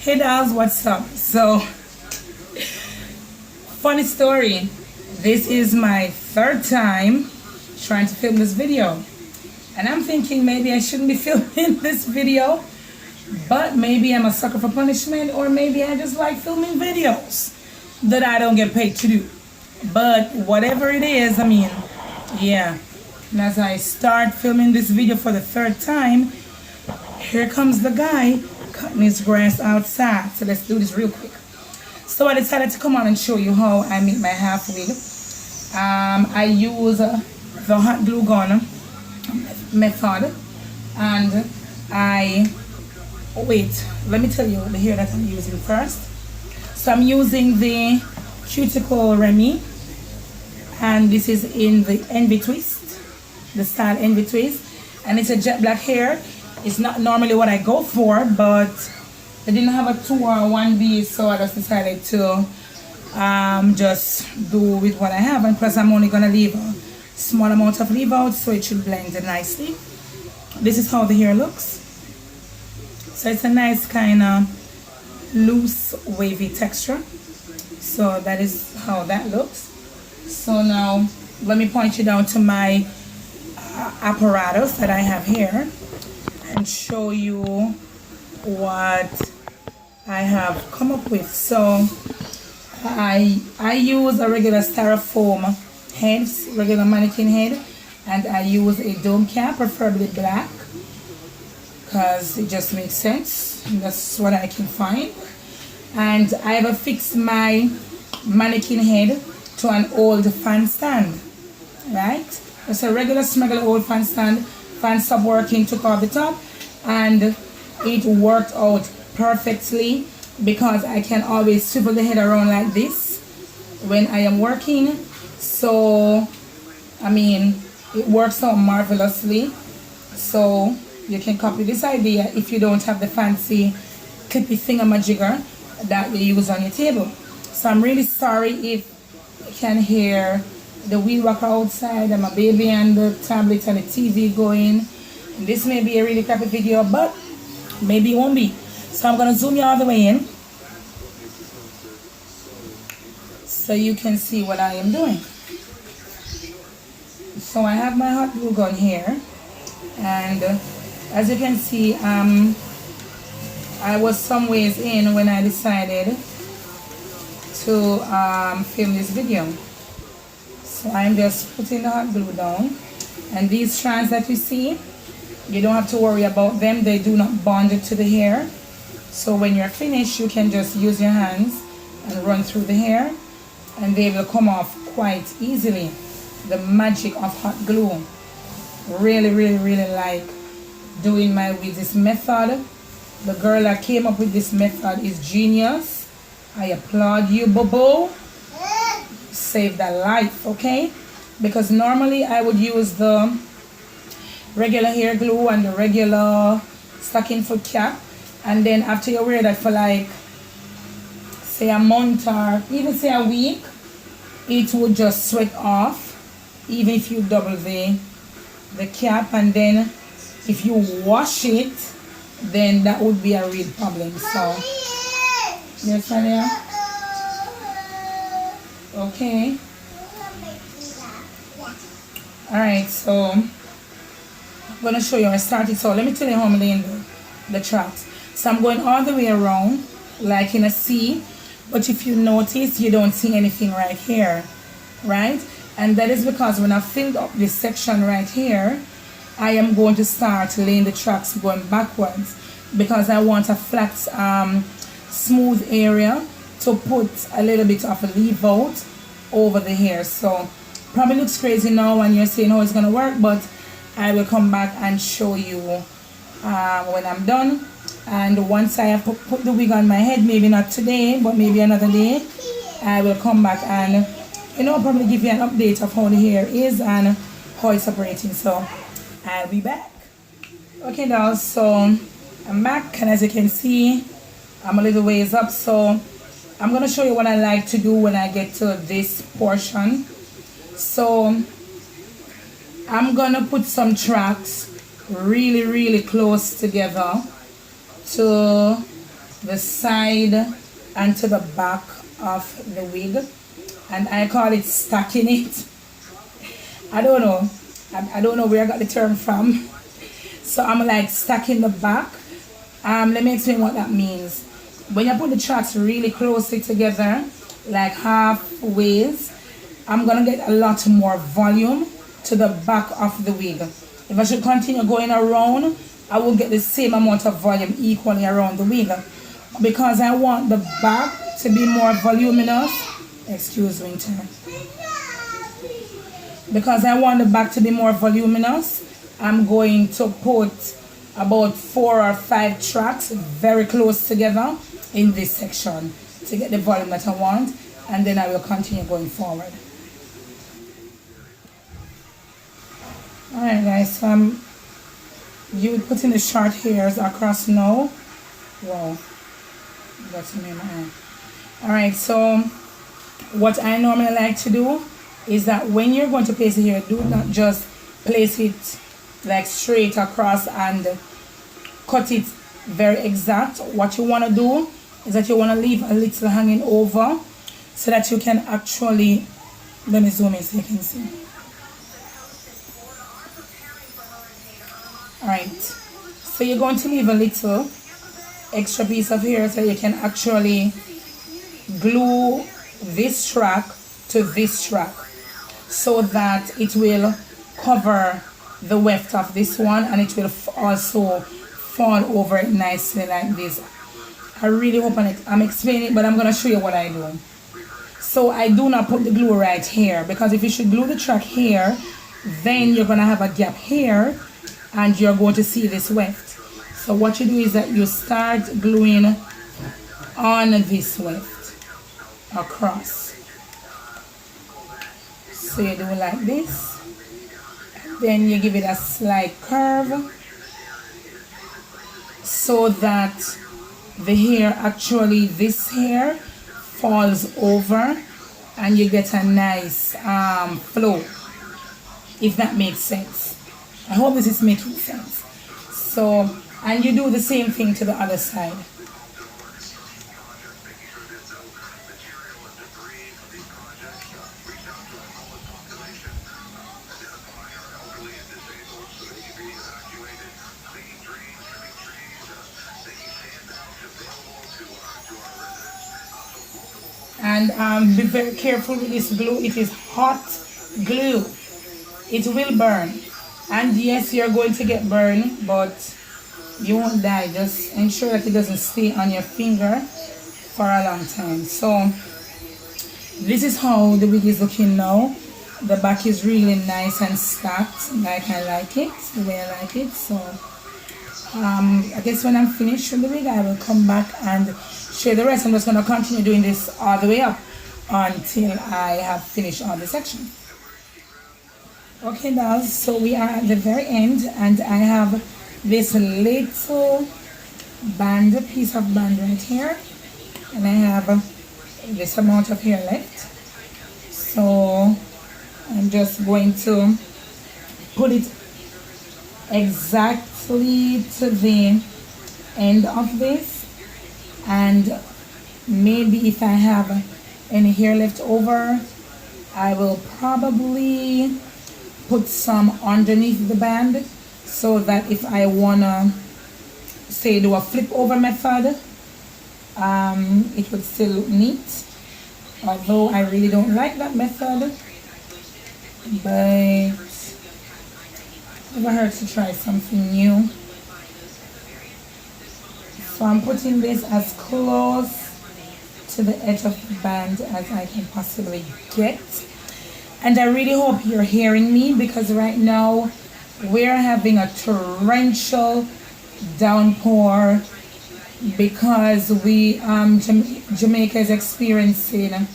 Hey dolls, what's up? So, funny story. This is my third time trying to film this video. And I'm thinking maybe I shouldn't be filming this video, but maybe I'm a sucker for punishment, or maybe I just like filming videos that I don't get paid to do. But whatever it is, I mean, yeah. And as I start filming this video for the third time, here comes the guy cutting his grass outside. So let's do this real quick. So I decided to come on and show you how I make my half wig. I use the hot glue gun method, and let me tell you the hair that I'm using first. So I'm using the Cuticle Remy, and this is in the envy twist, the style envy twist, and it's a jet black hair. It's not normally what I go for, but I didn't have a 2 or a 1B, so I just decided to just do with what I have. And plus I'm only gonna leave a small amount of leave out, so it should blend nicely. This is how the hair looks. So it's a nice kind of loose wavy texture. So that is how that looks. So now let me point you down to my apparatus that I have here and show you what I have come up with. So I use a regular styrofoam head, regular mannequin head, and I use a dome cap, preferably black, because it just makes sense. That's what I can find. And I have affixed my mannequin head to an old fan stand, right? It's a regular smuggler old fan stand. Fan stopped working, took off the top, and it worked out perfectly because I can always swivel the head around like this when I am working. So I mean, it works out marvelously. So you can copy this idea if you don't have the fancy clippy thingamajigger that you use on your table. So I'm really sorry if you can hear the wheel rocker outside and my baby and the tablet and the TV going. And this may be a really crappy video, but maybe it won't be. So I'm going to zoom you all the way in so you can see what I am doing. So I have my hot glue gun here, and as you can see, I was some ways in when I decided to film this video. So I'm just putting the hot glue down, and these strands that you see, you don't have to worry about them. They do not bond to the hair. So when you're finished, you can just use your hands and run through the hair, and they will come off quite easily. The magic of hot glue. Really, really, really like doing my with this method. The girl that came up with this method is genius. I applaud you, boo-boo. Saved a life, okay? Because normally I would use the regular hair glue and the regular stocking foot cap, and then after you wear that for like say a month or even say a week, it would just sweat off, even if you double the cap. And then if you wash it, then that would be a real problem. So yes, Alia. Okay. Alright, so I'm gonna show you how I started. So let me tell you how I'm laying the tracks. So I'm going all the way around like in a C, but if you notice, you don't see anything right here, right? And that is because when I filled up this section right here, I am going to start laying the tracks going backwards, because I want a flat smooth area to put a little bit of a leave out over the hair. So probably looks crazy now when you're saying how it's gonna work, but I will come back and show you when I'm done. And once I have put the wig on my head, maybe not today, but maybe another day, I will come back and probably give you an update of how the hair is and how it's operating. So I'll be back. Okay, dolls, so I'm back, and as you can see, I'm a little ways up. So I'm gonna show you what I like to do when I get to this portion. So I'm gonna put some tracks really, really close together to the side and to the back of the wig, and I call it stacking it. I don't know. I don't know where I got the term from. So I'm like stacking the back. Let me explain what that means. When you put the tracks really closely together, like halfway, I'm gonna get a lot more volume to the back of the wig. If I should continue going around, I will get the same amount of volume equally around the wig. Because I want the back to be more voluminous, excuse me, because I want the back to be more voluminous, I'm going to put about 4 or 5 tracks very close together in this section to get the volume that I want, and then I will continue going forward. Alright guys, so you putting the short hairs across now. Wow, that's me in my eye. Alright, so what I normally like to do is that when you're going to place it here, do not just place it like straight across and cut it very exact. What you want to do is that you want to leave a little hanging over so that you can actually, let me zoom in so you can see. Alright, so you're going to leave a little extra piece of hair so you can actually glue this track to this track so that it will cover the weft of this one, and it will also fall over it nicely like this. I really hope I'm explaining it, but I'm going to show you what I do. So I do not put the glue right here, because if you should glue the track here, then you're going to have a gap here and you're going to see this weft. So what you do is that you start gluing on this weft across. So you do like this, then you give it a slight curve so that the hair, actually this hair falls over and you get a nice flow, if that makes sense. I hope this is making sense. So, and you do the same thing to the other side. And be very careful with this glue. It is hot glue. It will burn. And yes, you're going to get burned, but you won't die. Just ensure that it doesn't stay on your finger for a long time. So this is how the wig is looking now. The back is really nice and stacked, like I like it, the way I like it. So I guess when I'm finished with the wig, I will come back and show the rest. I'm just going to continue doing this all the way up until I have finished all the section. Okay dolls, so we are at the very end, and I have this little band, piece of band right here, and I have this amount of hair left. So I'm just going to put it exactly to the end of this, and maybe if I have any hair left over, I will probably put some underneath the band so that if I wanna say do a flip over method, it would still look neat, although I really don't like that method, but never hurts to try something new. So I'm putting this as close to the edge of the band as I can possibly get. And I really hope you're hearing me, because right now we're having a torrential downpour because Jamaica is experiencing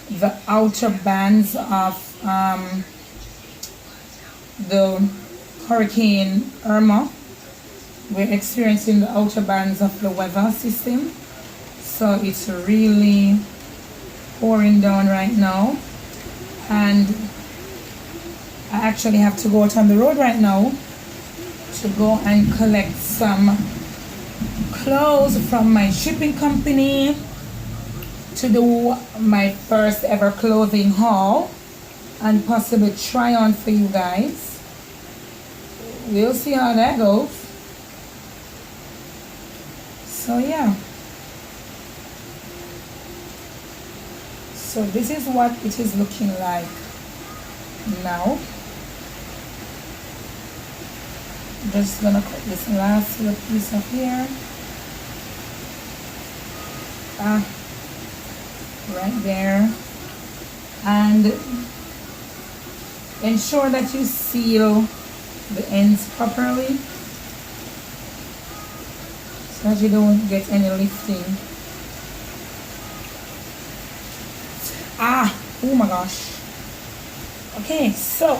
the outer bands of the Hurricane Irma. We're experiencing the outer bands of the weather system, so it's really pouring down right now. And I actually have to go out on the road right now to go and collect some clothes from my shipping company to do my first ever clothing haul and possibly try on for you guys. We'll see how that goes. So yeah. So this is what it is looking like now. Just gonna cut this last little piece of here. Right there. And ensure that you seal the ends properly so that you don't get any lifting. Oh my gosh. Okay, so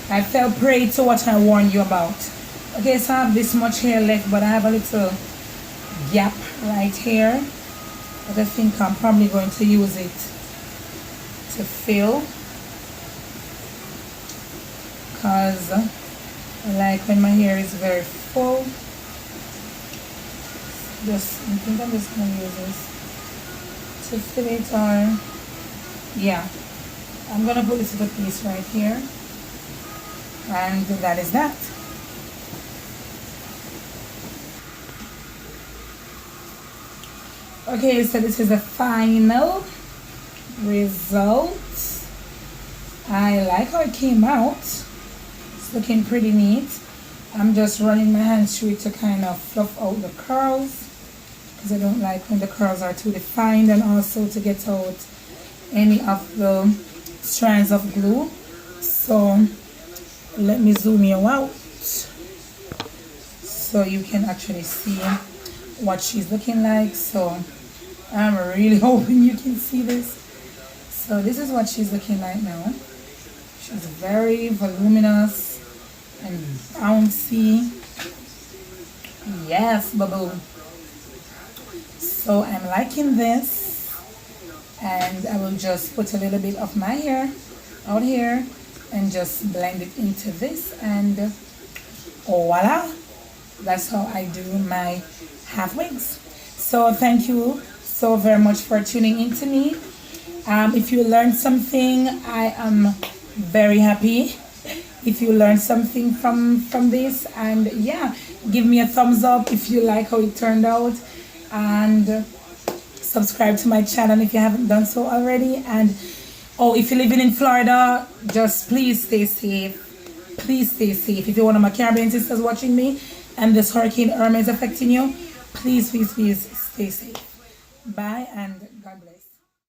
I fell prey to what I warned you about. Okay, so I have this much hair left, but I have a little gap right here, but I think I'm probably going to use it to fill, because I like when my hair is very full. I think I'm just going to use this to fill it, or yeah, I'm going to put this little piece right here, and that is that. Okay, so this is the final result. I like how it came out. It's looking pretty neat. I'm just running my hands through it to kind of fluff out the curls, because I don't like when the curls are too defined, and also to get out any of the strands of glue. So let me zoom you out so you can actually see what she's looking like. So I'm really hoping you can see this. So this is what she's looking like now. She's very voluminous and bouncy. Yes, boo. So I'm liking this, and I will just put a little bit of my hair out here and just blend it into this, and voila, that's how I do my half wigs. So thank you so very much for tuning in to me. If you learned something, I am very happy if you learned something from this, and yeah, give me a thumbs up if you like how it turned out, and subscribe to my channel if you haven't done so already. And oh, if you're living in Florida, just please stay safe. Please stay safe. If you're one of my Caribbean sisters watching me and this Hurricane Irma is affecting you, please stay safe. Bye, and God bless.